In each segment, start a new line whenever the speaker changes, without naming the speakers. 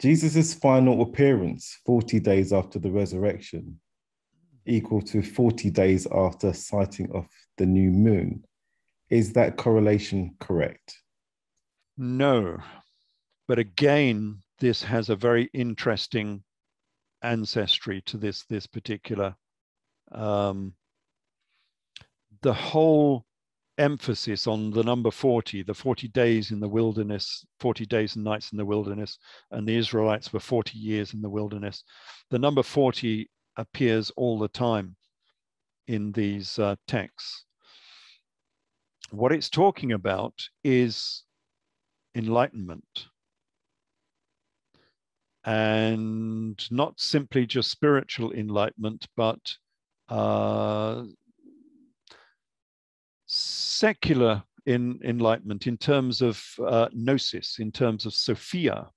Jesus' final appearance, 40 days after the resurrection, equal to 40 days after sighting of the new moon. Is that correlation correct?
No, but again, this has a very interesting ancestry to this particular. The whole emphasis on the number 40, the 40 days in the wilderness, 40 days and nights in the wilderness, and the Israelites were 40 years in the wilderness. The number 40 appears all the time in these texts. What it's talking about is enlightenment, and not simply just spiritual enlightenment, but secular enlightenment in terms of gnosis, in terms of Sophia,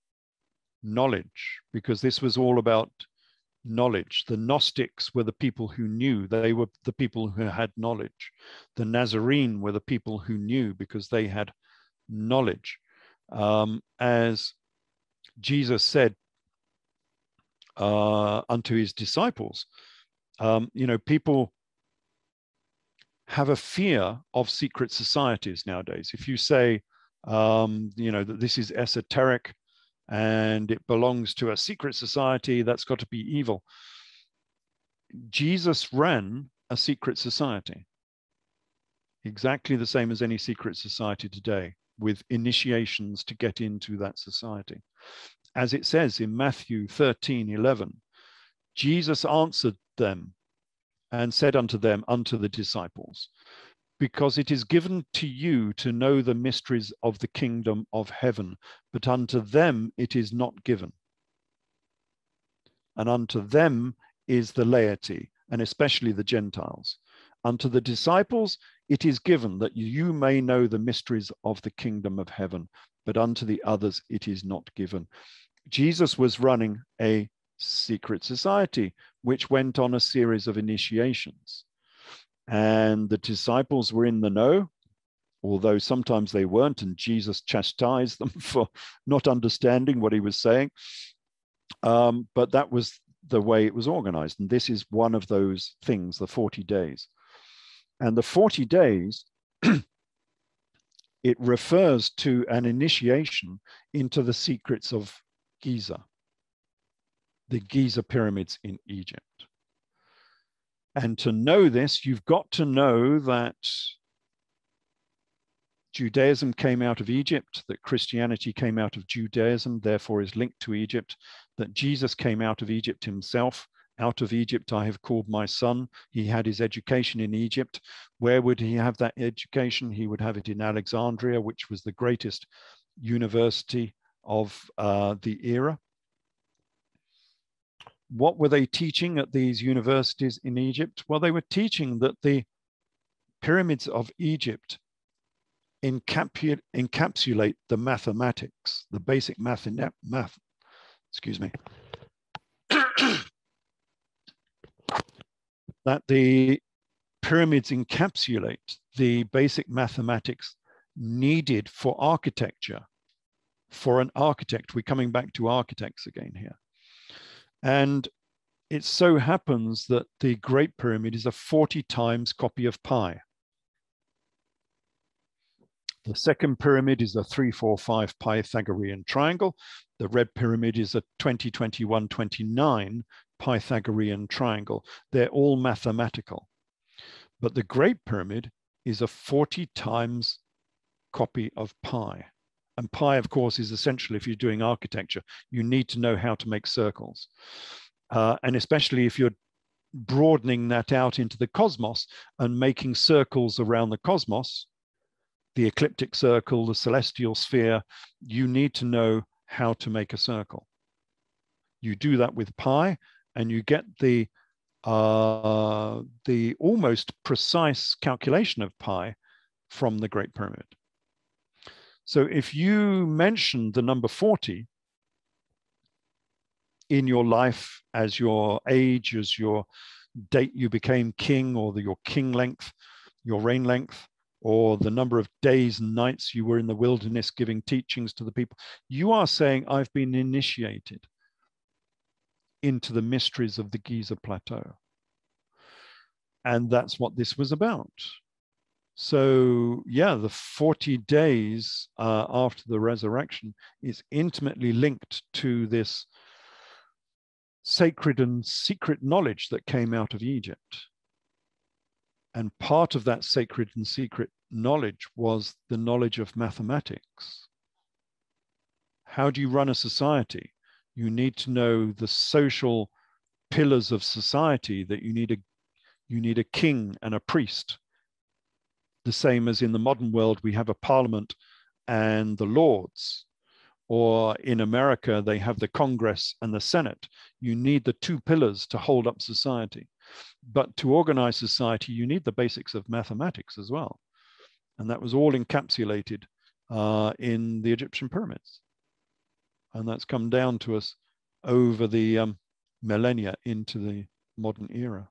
knowledge, because this was all about knowledge. The Gnostics were the people who knew. They were the people who had knowledge. The Nazarene were the people who knew because they had knowledge. As Jesus said unto his disciples, people have a fear of secret societies nowadays. If you say, that this is esoteric and it belongs to a secret society, that's got to be evil. Jesus ran a secret society, exactly the same as any secret society today, with initiations to get into that society. As it says in Matthew 13:11, Jesus answered them and said unto them, unto the disciples, because it is given to you to know the mysteries of the kingdom of heaven, but unto them it is not given. And unto them is the laity, and especially the Gentiles. Unto the disciples it is given that you may know the mysteries of the kingdom of heaven, but unto the others it is not given. Jesus was running a secret society which went on a series of initiations, and the disciples were in the know, although sometimes they weren't, and Jesus chastised them for not understanding what he was saying, but that was the way it was organized. And this is one of those things, the 40 days. And the 40 days it refers to an initiation into the secrets of Giza, the Giza pyramids in Egypt. And to know this, you've got to know that Judaism came out of Egypt, that Christianity came out of Judaism, therefore is linked to Egypt, that Jesus came out of Egypt himself. Out of Egypt I have called my son. He had his education in Egypt. Where would he have that education? He would have it in Alexandria, which was the greatest university of the era. What were they teaching at these universities in Egypt? Well, they were teaching that the pyramids of Egypt encapsulate the mathematics, the basic math, excuse me, that the pyramids encapsulate the basic mathematics needed for architecture, for an architect. We're coming back to architects again here. And it so happens that the Great Pyramid is a 40 times copy of pi. The second pyramid is a 3-4-5 Pythagorean triangle. The red pyramid is a 20-21-29 Pythagorean triangle. They're all mathematical. But the Great Pyramid is a 40 times copy of pi. And pi, of course, is essential if you're doing architecture. You need to know how to make circles. And especially if you're broadening that out into the cosmos and making circles around the cosmos, the ecliptic circle, the celestial sphere, you need to know how to make a circle. You do that with pi, and you get the almost precise calculation of pi from the Great Pyramid. So if you mention the number 40 in your life as your age, as your date you became king, or your king length, your reign length, or the number of days and nights you were in the wilderness giving teachings to the people. You are saying, I've been initiated into the mysteries of the Giza Plateau. And that's what this was about. So yeah, the 40 days after the resurrection is intimately linked to this sacred and secret knowledge that came out of Egypt. And part of that sacred and secret knowledge was the knowledge of mathematics. How do you run a society? You need to know the social pillars of society, that you need a king and a priest. The same as in the modern world, we have a parliament and the lords. Or in America, they have the Congress and the Senate. You need the two pillars to hold up society. But to organize society, you need the basics of mathematics as well. And that was all encapsulated in the Egyptian pyramids. And that's come down to us over the millennia into the modern era.